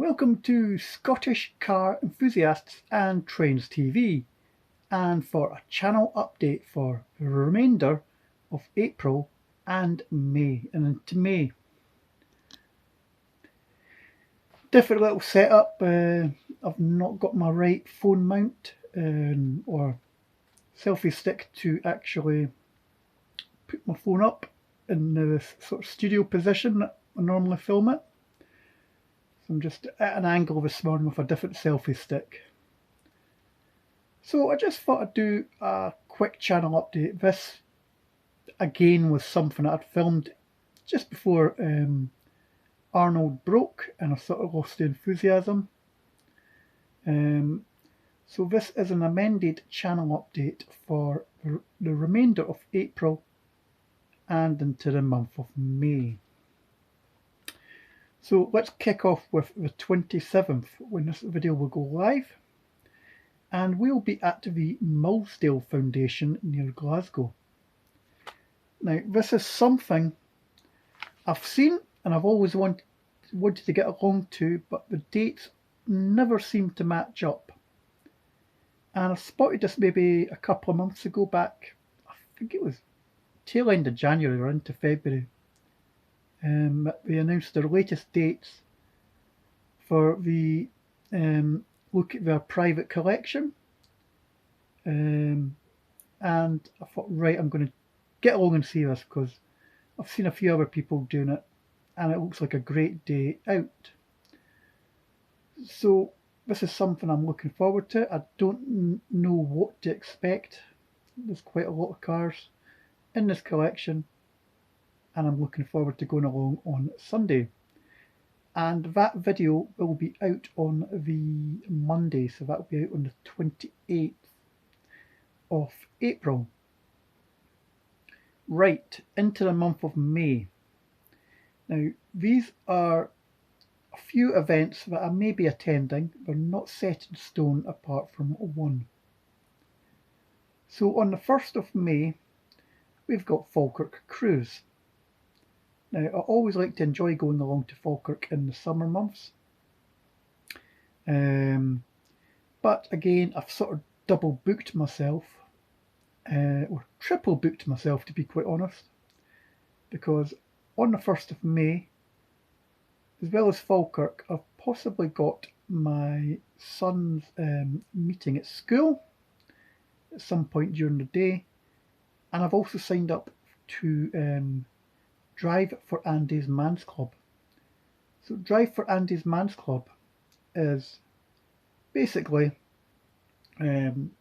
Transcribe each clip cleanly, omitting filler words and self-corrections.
welcome to Scottish Car Enthusiasts and Trains TV, and for a channel update for the remainder of April and May, and into May. Different little setup. I've not got my right phone mount or selfie stick to actually put my phone up in the sort of studio position that I normally film it. So I'm just at an angle this morning with a different selfie stick. So I just thought I'd do a quick channel update. This again was something that I'd filmed just before Arnold broke and I sort of lost the enthusiasm. So this is an amended channel update for the remainder of April and into the month of May. So let's kick off with the 27th when this video will go live, and we'll be at the Mullsdale Foundation near Glasgow. Now this is something I've seen and I've always wanted to get along to, but the dates never seem to match up. And I spotted this maybe a couple of months ago back, I think it was tail end of January or into February. They announced their latest dates for the look at their private collection. And I thought, right, I'm going to get along and see this because I've seen a few other people doing it and it looks like a great day out. So this is something I'm looking forward to. I don't know what to expect. There's quite a lot of cars in this collection and I'm looking forward to going along on Sunday. And that video will be out on the Monday, so that will be out on the 28th of April. Right, into the month of May. Now, these are a few events that I may be attending. They're not set in stone apart from one. So on the 1st of May, we've got Falkirk Cruise. Now, I always like to enjoy going along to Falkirk in the summer months. But again, I've sort of double booked myself, or triple booked myself to be quite honest, because on the 1st of May, as well as Falkirk, I've possibly got my son's meeting at school at some point during the day, and I've also signed up to Drive for Andy's Man's Club. So Drive for Andy's Man's Club is basically the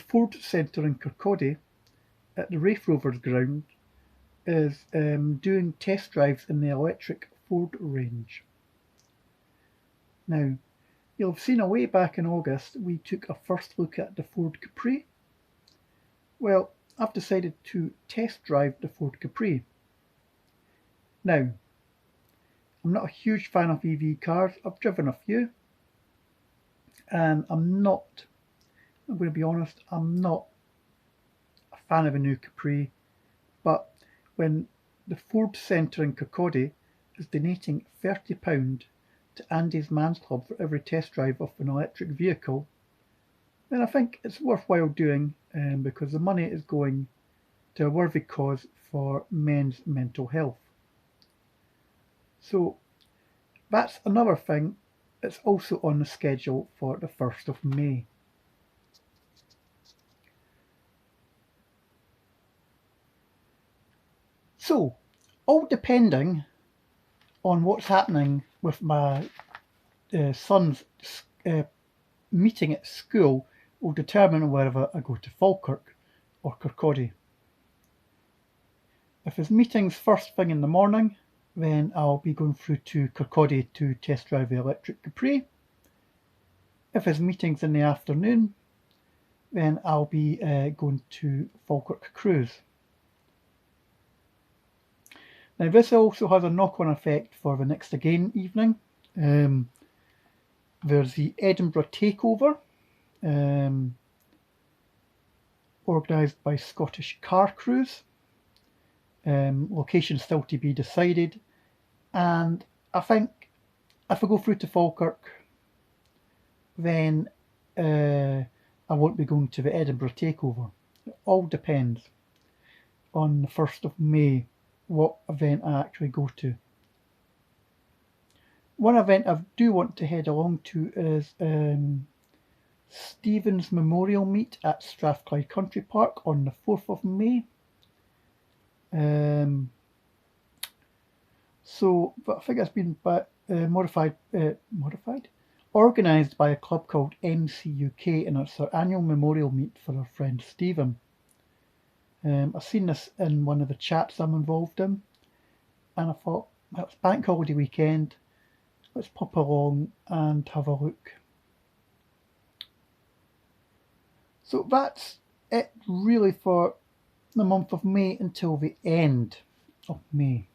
Ford Centre in Kirkcaldy at the Raith Rovers ground is doing test drives in the electric Ford range. Now, you'll have seen way back in August we took a first look at the Ford Capri. Well, I've decided to test drive the Ford Capri. Now, I'm not a huge fan of EV cars. I've driven a few, and I'm going to be honest, I'm not a fan of a new Capri, but when the Ford Centre in Kirkcaldy is donating £30 to Andy's Man's Club for every test drive of an electric vehicle, then I think it's worthwhile doing, because the money is going to a worthy cause for men's mental health. So that's another thing that's also on the schedule for the 1st of May. So, all depending on what's happening with my son's meeting at school will determine whether I go to Falkirk or Kirkcaldy. If his meeting's first thing in the morning, then I'll be going through to Kirkcaldy to test drive the electric Capri. If his meeting's in the afternoon, then I'll be going to Falkirk Cruise. Now this also has a knock-on effect for the next again evening. There's the Edinburgh Takeover, organised by Scottish Car Cruise. Location still to be decided, and I think if I go through to Falkirk, then I won't be going to the Edinburgh Takeover. It all depends on the 1st of May what event I actually go to. One event I do want to head along to is Stephen's Memorial Meet at Strathclyde Country Park on the 4th of May. So I think it's been organised by a club called MCUK, and it's their annual memorial meet for our friend Stephen. I've seen this in one of the chats I'm involved in, and I thought, well, it's bank holiday weekend, let's pop along and have a look. So that's it really for the month of May until the end of May.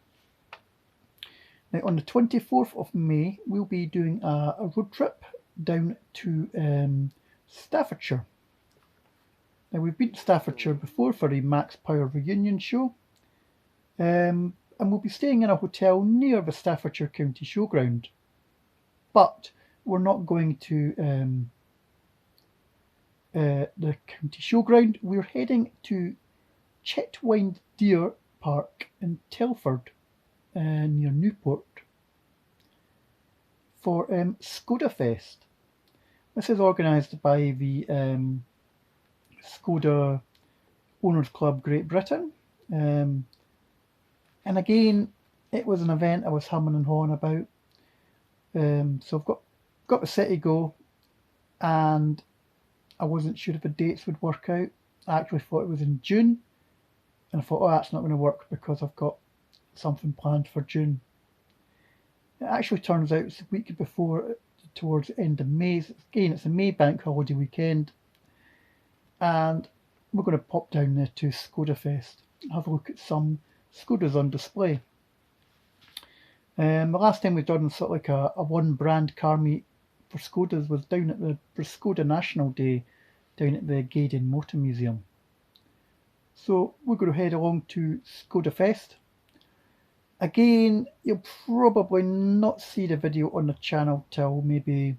Now on the 24th of May we'll be doing a road trip down to Staffordshire. Now we've been to Staffordshire before for a Max Power reunion show, and we'll be staying in a hotel near the Staffordshire County Showground, but we're not going to the County Showground. We're heading to Chetwynd Deer Park in Telford, near Newport, for Skoda Fest. This is organised by the Skoda Owners Club Great Britain, and again it was an event I was humming and hawing about. So I've got the city go, and I wasn't sure if the dates would work out. I actually thought it was in June, and I thought, oh, that's not going to work because I've got something planned for June. It actually turns out it's the week before, towards the end of May. Again, it's a May bank holiday weekend, and we're going to pop down there to Skoda Fest, have a look at some Skodas on display. The last time we've done sort of like a one brand car meet for Skodas was down at the Skoda National Day down at the Gaydon Motor Museum. So we're going to head along to Skoda Fest. Again, you'll probably not see the video on the channel till maybe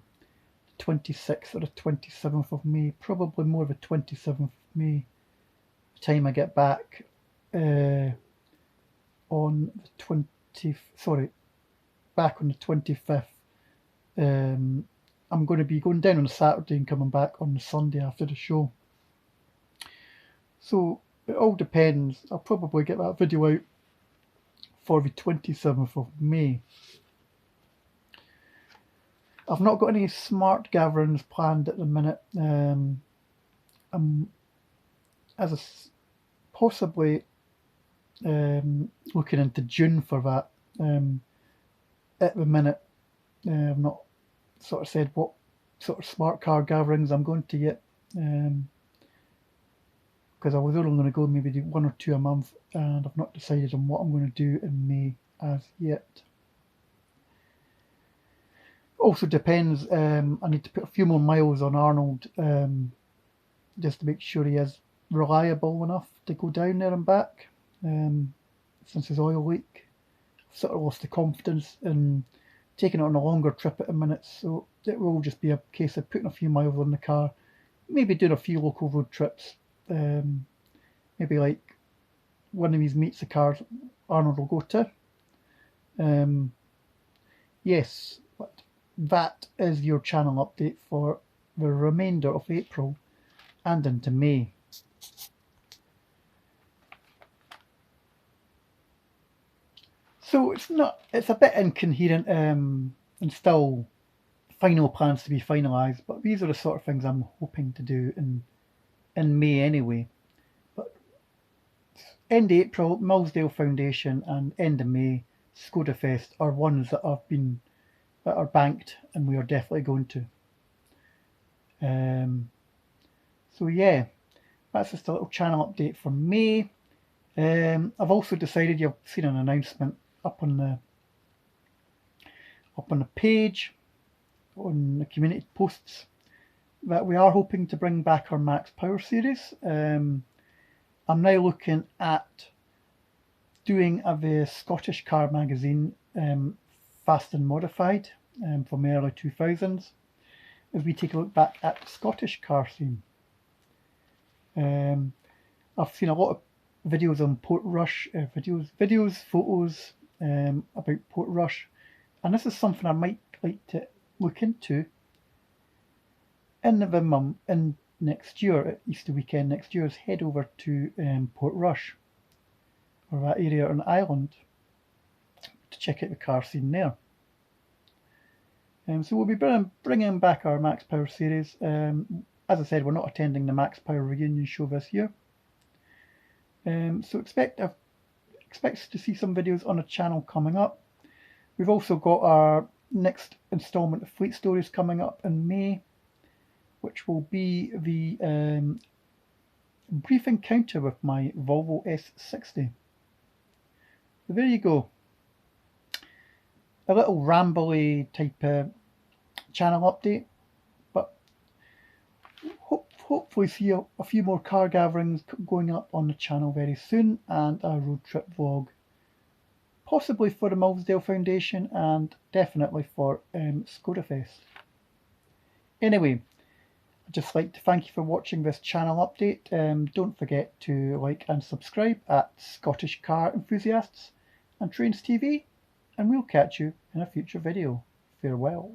the 26th or the 27th of May, probably more the 27th of May, the time I get back on the 25th. I'm going to be going down on a Saturday and coming back on the Sunday after the show. So it all depends. I'll probably get that video out for the 27th of May. I've not got any smart gatherings planned at the minute. I'm possibly looking into June for that. At the minute, I've not sort of said what sort of smart car gatherings I'm going to yet, because I was only going to go maybe do 1 or 2 a month, and I've not decided on what I'm going to do in May as yet. Also depends, I need to put a few more miles on Arnold, just to make sure he is reliable enough to go down there and back, since his oil leak. I've sort of lost the confidence in taking it on a longer trip at the minute, so it will just be a case of putting a few miles on the car, maybe doing a few local road trips, maybe like one of these meets the cars Arnold will go to. Yes, but that is your channel update for the remainder of April and into May. So it's a bit incoherent, and still final plans to be finalised, but these are the sort of things I'm hoping to do in May anyway. But end of April, Millsdale Foundation, and end of May, Skoda Fest are ones that are banked, and we are definitely going to. So yeah, that's just a little channel update for May. I've also decided, you've seen an announcement up on the page, on the community posts, that we are hoping to bring back our Max Power series. I'm now looking at doing the Scottish car magazine, Fast and Modified, from the early 2000s as we take a look back at the Scottish car scene. I've seen a lot of videos on Portrush, photos about Portrush, and this is something I might like to look into in next year, at Easter weekend next year, is head over to Portrush, or that area on Ireland, to check out the car scene there. So we'll be bringing back our Max Power series. As I said, we're not attending the Max Power reunion show this year. So expect to see some videos on the channel coming up. We've also got our next instalment of Fleet Stories coming up in May, which will be the brief encounter with my Volvo S60. So there you go. A little rambly type of channel update, but hopefully see a few more car gatherings going up on the channel very soon, and a road trip vlog, possibly for the Millsdale Foundation and definitely for Skoda Fest. Anyway, I'd just like to thank you for watching this channel update. Don't forget to like and subscribe at Scottish Car Enthusiasts and Trains TV, and we'll catch you in a future video. Farewell.